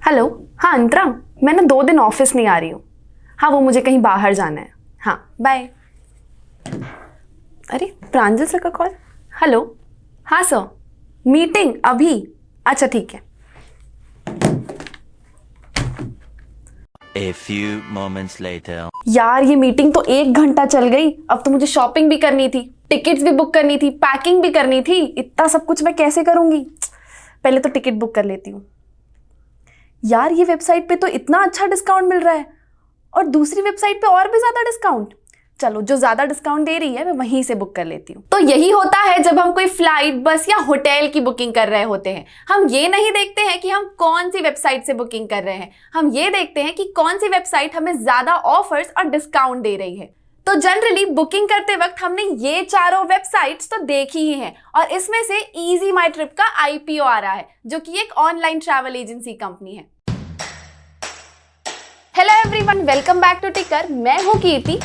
Hello. हाँ अंतरा, मैं ना 2 दिन ऑफिस नहीं आ रही हूँ। हाँ वो मुझे कहीं बाहर जाना है। हाँ बाय। अरे प्रांजल सर का कॉल। हेलो। हाँ सर, मीटिंग अभी। अच्छा ठीक है। A few moments later. यार ये मीटिंग तो 1 घंटा चल गई। अब तो मुझे शॉपिंग भी करनी थी, टिकट्स भी बुक करनी थी, पैकिंग भी करनी थी। इतना सब कुछ मैं कैसे करूंगी? पहले तो टिकट बुक कर लेती हूँ। यार ये वेबसाइट पे तो इतना अच्छा डिस्काउंट मिल रहा है और दूसरी वेबसाइट पे और भी ज्यादा डिस्काउंट। चलो जो ज्यादा डिस्काउंट दे रही है मैं वहीं से बुक कर लेती हूँ। तो यही होता है जब हम कोई फ्लाइट, बस या होटल की बुकिंग कर रहे होते हैं। हम ये नहीं देखते हैं कि हम कौन सी वेबसाइट से बुकिंग कर रहे हैं, हम ये देखते हैं कि कौन सी वेबसाइट हमें ज्यादा ऑफर्स और डिस्काउंट दे रही है। तो जनरली बुकिंग करते वक्त हमने ये चारों वेबसाइट्स तो देखी ही हैं और इसमें से इजी माई ट्रिप का आईपीओ आ रहा है, जो कि एक ऑनलाइन ट्रैवल एजेंसी कंपनी है। Hello everyone, welcome back to Ticker. मैं हूं कीर्ति।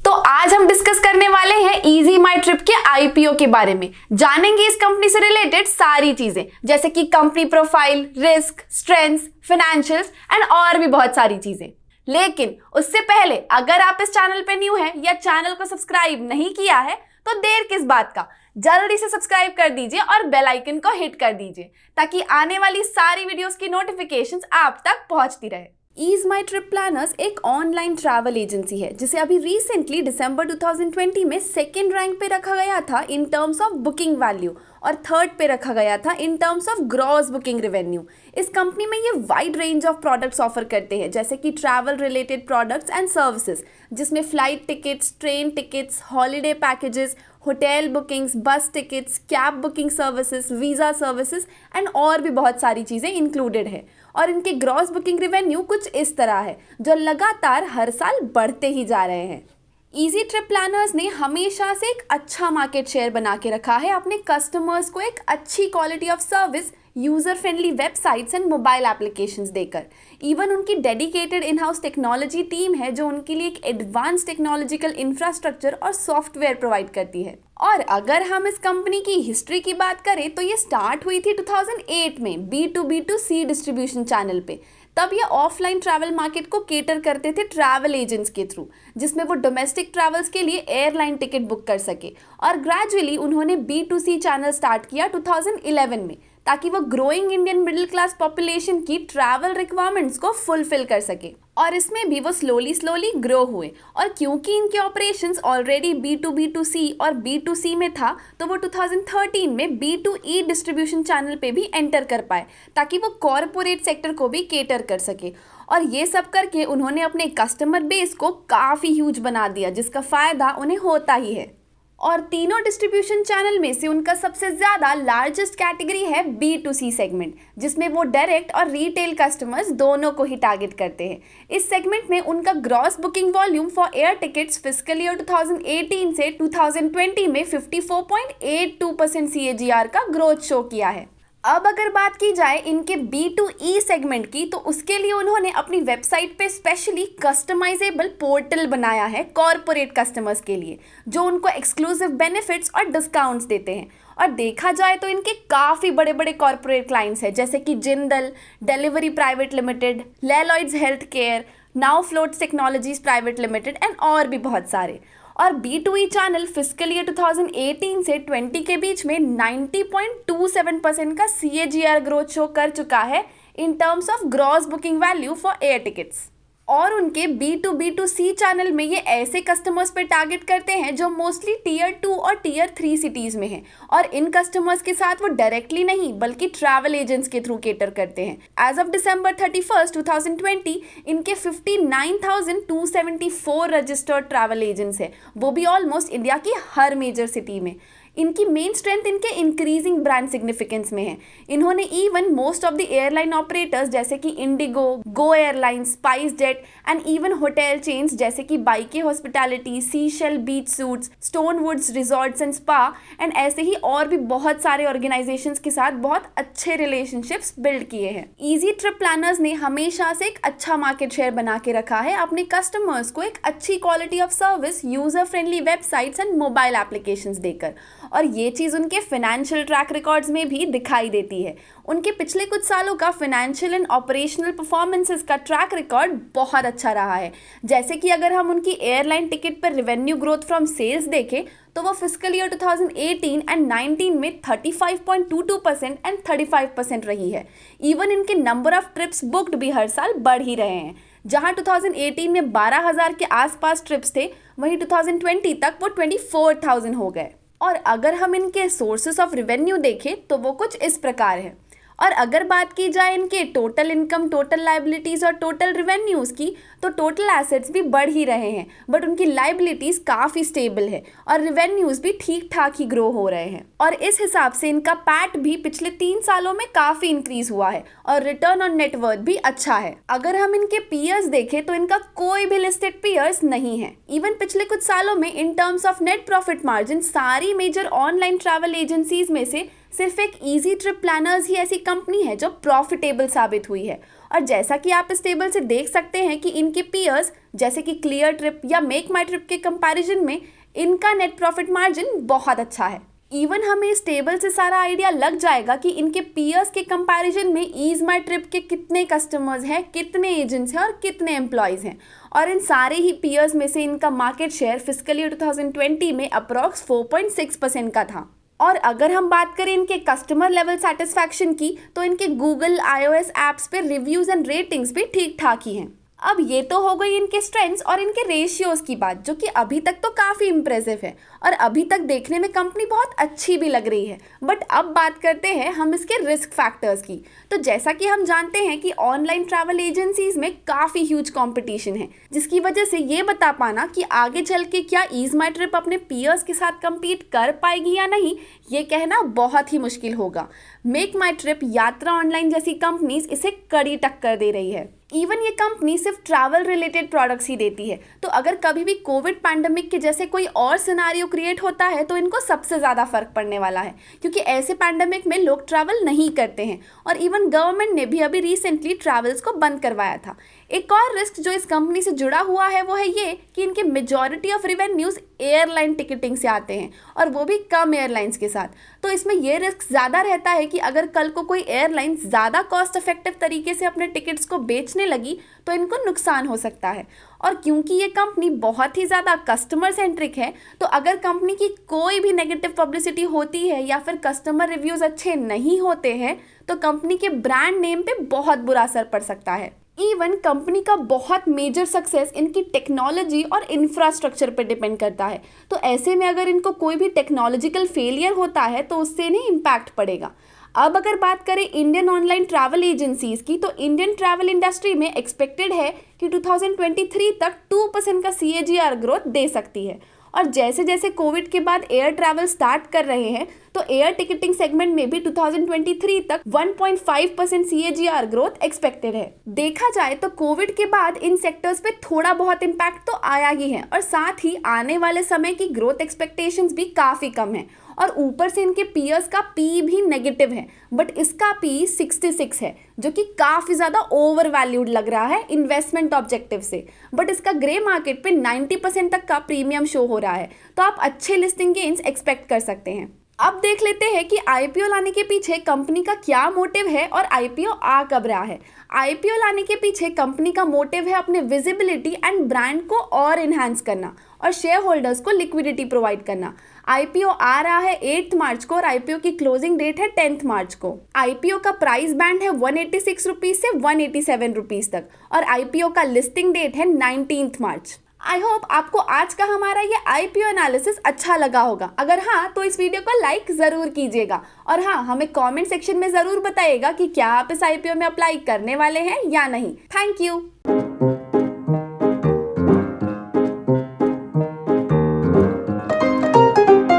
तो आज हम डिस्कस करने वाले हैं इजी माई ट्रिप के आईपीओ के बारे में। जानेंगे इस कंपनी से रिलेटेड सारी चीजें, जैसे कि company profile, risk, strengths, financials and और भी बहुत सारी चीजें। लेकिन उससे पहले अगर आप इस चैनल पे न्यू हैं या चैनल को सब्सक्राइब नहीं किया है तो देर किस बात का, जल्दी से सब्सक्राइब कर दीजिए और बेल आइकन को हिट कर दीजिए ताकि आने वाली सारी वीडियोस की नोटिफिकेशंस आप तक पहुंचती रहे। ईज माई ट्रिप प्लानर्स एक ऑनलाइन ट्रैवल एजेंसी है जिसे अभी रिसेंटली दिसंबर 2020 में सेकेंड रैंक पे रखा गया था in terms of booking value और थर्ड पे रखा गया था in terms of gross booking revenue. इस कंपनी में ये wide range of products offer करते हैं, जैसे कि travel related products and services, जिसमें flight tickets, train tickets, holiday packages, hotel bookings, bus tickets, cab booking services, visa services and और भी बहुत सारी चीज़ें इंक्लूडेड है। और इनके ग्रॉस बुकिंग रेवेन्यू कुछ इस तरह है, जो लगातार हर साल बढ़ते ही जा रहे हैं। इजी ट्रिप प्लानर्स ने हमेशा से एक अच्छा मार्केट शेयर बना के रखा है अपने कस्टमर्स को एक अच्छी quality of service, user friendly websites and mobile applications देकर। इवन उनकी dedicated in house technology team है जो उनके लिए एक एडवांस टेक्नोलॉजिकल इंफ्रास्ट्रक्चर और सॉफ्टवेयर प्रोवाइड करती है। और अगर हम इस कंपनी की हिस्ट्री की बात करें तो ये स्टार्ट हुई थी 2008 में B2B2C डिस्ट्रीब्यूशन चैनल पे। तब ये ऑफलाइन ट्रैवल मार्केट को केटर करते थे ट्रैवल एजेंट्स के थ्रू, जिसमें वो डोमेस्टिक ट्रैवल्स के लिए एयरलाइन टिकट बुक कर सके। और ग्रेजुअली उन्होंने B2C चैनल स्टार्ट किया 2011 में, ताकि वो growing Indian middle class population की ट्रैवल रिक्वायरमेंट्स को फुलफिल कर सके। और इसमें भी वो स्लोली ग्रो हुए। और क्योंकि इनके ऑपरेशंस ऑलरेडी B2B2C और B2C में था, तो वो 2013 में B2E डिस्ट्रीब्यूशन चैनल पे भी एंटर कर पाए, ताकि वो कॉरपोरेट सेक्टर को भी केटर कर सके। और ये सब करके उन्होंने अपने कस्टमर बेस को काफ़ी ह्यूज बना दिया, जिसका फ़ायदा उन्हें होता ही है। और तीनों डिस्ट्रीब्यूशन चैनल में से उनका सबसे ज़्यादा लार्जेस्ट कैटेगरी है B2C सेगमेंट, जिसमें वो डायरेक्ट और रिटेल कस्टमर्स दोनों को ही टारगेट करते हैं। इस सेगमेंट में उनका gross booking volume for air tickets physical year 2018 से 2020 में 54.82% CAGR का ग्रोथ शो किया है। अब अगर बात की जाए इनके B2E सेगमेंट की, तो उसके लिए उन्होंने अपनी वेबसाइट पे स्पेशली कस्टमाइजेबल पोर्टल बनाया है कॉरपोरेट कस्टमर्स के लिए, जो उनको एक्सक्लूसिव बेनिफिट्स और डिस्काउंट्स देते हैं। और देखा जाए तो इनके काफ़ी बड़े बड़े कॉरपोरेट क्लाइंट्स हैं, जैसे कि जिंदल, डिलीवरी प्राइवेट लिमिटेड, लेलॉयड्स health care, Now Floats technologies private limited and और भी बहुत सारे। और B2E चैनल फिजिकल ईयर 2018 से 20 के बीच में 90.27% का CAGR ग्रोथ शो कर चुका है इन terms of gross booking value for air tickets. और उनके B2B2C चैनल में ये ऐसे कस्टमर्स पे टारगेट करते हैं जो मोस्टली टीयर 2 और टीयर 3 सिटीज़ में हैं। और इन कस्टमर्स के साथ वो डायरेक्टली नहीं बल्कि ट्रैवल एजेंट्स के थ्रू केटर करते हैं। एज ऑफ दिसंबर 31, 2020 इनके 59,274 रजिस्टर्ड ट्रैवल एजेंट्स हैं, वो भी ऑलमोस्ट इंडिया की हर मेजर सिटी में। इनकी मेन स्ट्रेंथ इनके इंक्रीजिंग ब्रांड सिग्निफिकेंस में है। इन्होंने even most of the airline operators जैसे कि Indigo, Go Airlines, SpiceJet and even hotel chains जैसे कि बाइके hospitality, Seashell Beach Suites, Stonewoods Resorts and spa and ऐसे ही और भी बहुत सारे ऑर्गेनाइजेशंस के साथ बहुत अच्छे रिलेशनशिप्स बिल्ड किए हैं। इजी ट्रिप प्लानर्स ने हमेशा से एक अच्छा मार्केट शेयर बना के रखा है अपने कस्टमर्स को एक अच्छी quality of service, user friendly websites and mobile applications देकर। और ये चीज़ उनके फाइनेंशियल ट्रैक रिकॉर्ड्स में भी दिखाई देती है। उनके पिछले कुछ सालों का फाइनेंशियल एंड ऑपरेशनल परफॉर्मेंसेस का ट्रैक रिकॉर्ड बहुत अच्छा रहा है। जैसे कि अगर हम उनकी एयरलाइन टिकट पर रेवेन्यू ग्रोथ फ्रॉम सेल्स देखें तो वो फिस्कल ईयर 2018 एंड 19 में 35.22% एंड 35% रही है। इवन इनके नंबर ऑफ ट्रिप्स बुक्ड भी हर साल बढ़ ही रहे हैं। जहां 2018 में 12,000 के आसपास ट्रिप्स थे, वहीं 2020 तक वो 24,000 हो गए। और अगर हम इनके सोर्सेस ऑफ रेवेन्यू देखें तो वो कुछ इस प्रकार है। और अगर बात की जाए इनके टोटल इनकम, टोटल लाइबिलिटीज़ और टोटल रेवेन्यूज़ की, तो टोटल एसेट्स भी बढ़ ही रहे हैं, बट उनकी लाइबिलिटीज़ काफ़ी स्टेबल है और रेवेन्यूज़ भी ठीक ठाक ही ग्रो हो रहे हैं। और इस हिसाब से इनका पैट भी पिछले 3 सालों में काफ़ी इंक्रीज हुआ है और रिटर्न ऑन नेटवर्थ भी अच्छा है। अगर हम इनके पीयर्स देखें तो इनका कोई भी लिस्टेड पीयर्स नहीं है। इवन पिछले कुछ सालों में इन terms of net profit margin सारी मेजर ऑनलाइन ट्रैवल एजेंसीज में से सिर्फ एक इजी ट्रिप प्लानर्स ही ऐसी कंपनी है जो प्रॉफिटेबल साबित हुई है। और जैसा कि आप इस टेबल से देख सकते हैं कि इनके पीयर्स जैसे कि क्लियर ट्रिप या मेक माई ट्रिप के कंपैरिजन में इनका नेट प्रॉफिट मार्जिन बहुत अच्छा है। इवन हमें इस टेबल से सारा आइडिया लग जाएगा कि इनके पीयर्स के कंपैरिजन में ईज माई ट्रिप के कितने कस्टमर्स हैं, कितने एजेंट्स हैं और कितने एम्प्लॉयज़ हैं। और इन सारे ही पीयर्स में से इनका मार्केट शेयर फिस्कल ईयर 2020 में अप्रॉक्स 4.6% का था। और अगर हम बात करें इनके कस्टमर लेवल सेटिस्फैक्शन की, तो इनके गूगल iOS ऐप्स पे रिव्यूज़ एंड रेटिंग्स भी ठीक ठाक ही हैं। अब ये तो हो गई इनके स्ट्रेंथ्स और इनके रेशियोज़ की बात, जो कि अभी तक तो काफ़ी इंप्रेसिव है और अभी तक देखने में कंपनी बहुत अच्छी भी लग रही है। बट अब बात करते हैं हम इसके रिस्क फैक्टर्स की। तो जैसा कि हम जानते हैं कि ऑनलाइन ट्रैवल एजेंसीज में काफ़ी ह्यूज कंपटीशन है, जिसकी वजह से ये बता पाना कि आगे चल के क्या ईज माई ट्रिप अपने पीयर्स के साथ कम्पीट कर पाएगी या नहीं, ये कहना बहुत ही मुश्किल होगा। मेक माई ट्रिप, यात्रा ऑनलाइन जैसी कंपनीज इसे कड़ी टक्कर दे रही है। इवन ये कंपनी सिर्फ ट्रैवल रिलेटेड प्रोडक्ट्स ही देती है, तो अगर कभी भी कोविड पैंडेमिक के जैसे कोई और सिनारियो क्रिएट होता है तो इनको सबसे ज़्यादा फर्क पड़ने वाला है, क्योंकि ऐसे पैंडेमिक में लोग ट्रैवल नहीं करते हैं। और इवन गवर्नमेंट ने भी अभी रिसेंटली ट्रैवल्स को बंद करवाया था। एक और रिस्क जो इस कंपनी से जुड़ा हुआ है वो है ये कि इनके majority of revenues airline ticketing से आते हैं, और वो भी कम एयरलाइंस के साथ। तो इसमें यह रिस्क ज़्यादा रहता है कि अगर कल को कोई एयरलाइन ज़्यादा कॉस्ट इफेक्टिव तरीके से अपने टिकट्स को बेचने लगी तो इनको नुकसान हो सकता है। और क्योंकि ये कंपनी बहुत ही ज़्यादा कस्टमर सेंट्रिक है, तो अगर कंपनी की कोई भी नेगेटिव पब्लिसिटी होती है या फिर कस्टमर रिव्यूज़ अच्छे नहीं होते हैं तो कंपनी के ब्रांड नेम पे बहुत बुरा असर पड़ सकता है। इवन कंपनी का बहुत मेजर सक्सेस इनकी टेक्नोलॉजी और इंफ्रास्ट्रक्चर पर डिपेंड करता है। तो ऐसे में अगर इनको कोई भी टेक्नोलॉजिकल फेलियर होता है तो उससे इन्हें इम्पैक्ट पड़ेगा। अब अगर बात करें इंडियन ऑनलाइन ट्रैवल एजेंसीज की, तो इंडियन ट्रैवल इंडस्ट्री में एक्सपेक्टेड है कि 2023 तक 2% का CAGR ग्रोथ दे सकती है। और जैसे जैसे कोविड के बाद एयर ट्रैवल स्टार्ट कर रहे हैं, तो एयर टिकटिंग सेगमेंट में भी 2023 तक 1.5% CAGR ग्रोथ एक्सपेक्टेड है। देखा जाए तो कोविड के बाद इन सेक्टर्स पे थोड़ा बहुत इम्पैक्ट तो आया ही है, और साथ ही आने वाले समय की ग्रोथ एक्सपेक्टेशंस भी काफ़ी कम है। और ऊपर से इनके पीयर्स का पी भी नेगेटिव है, बट इसका पी 66 है, जो कि काफ़ी ज़्यादा ओवर वैल्यूड लग रहा है इन्वेस्टमेंट ऑब्जेक्टिव से। बट इसका ग्रे मार्केट पे 90% तक का प्रीमियम शो हो रहा है, तो आप अच्छे लिस्टिंग गेन्स एक्सपेक्ट कर सकते हैं। अब देख लेते हैं कि IPO लाने के पीछे कंपनी का क्या मोटिव है और IPO आ कब रहा है। IPO लाने के पीछे कंपनी का मोटिव है अपने विजिबिलिटी एंड ब्रांड को और इन्हांस करना और शेयर होल्डर्स को लिक्विडिटी प्रोवाइड करना। IPO आ रहा है 8 मार्च को और IPO की क्लोजिंग डेट है 10 मार्च को। IPO का प्राइस बैंड है 186 रुपीज़ से 187 रुपीज़ तक, और IPO का लिस्टिंग डेट है 19 मार्च। आई होप आपको आज का हमारा ये IPO एनालिसिस अच्छा लगा होगा। अगर हाँ तो इस वीडियो को लाइक ज़रूर कीजिएगा, और हाँ, हमें कमेंट सेक्शन में ज़रूर बताइएगा कि क्या आप इस IPO में अप्लाई करने वाले हैं या नहीं। Thank you.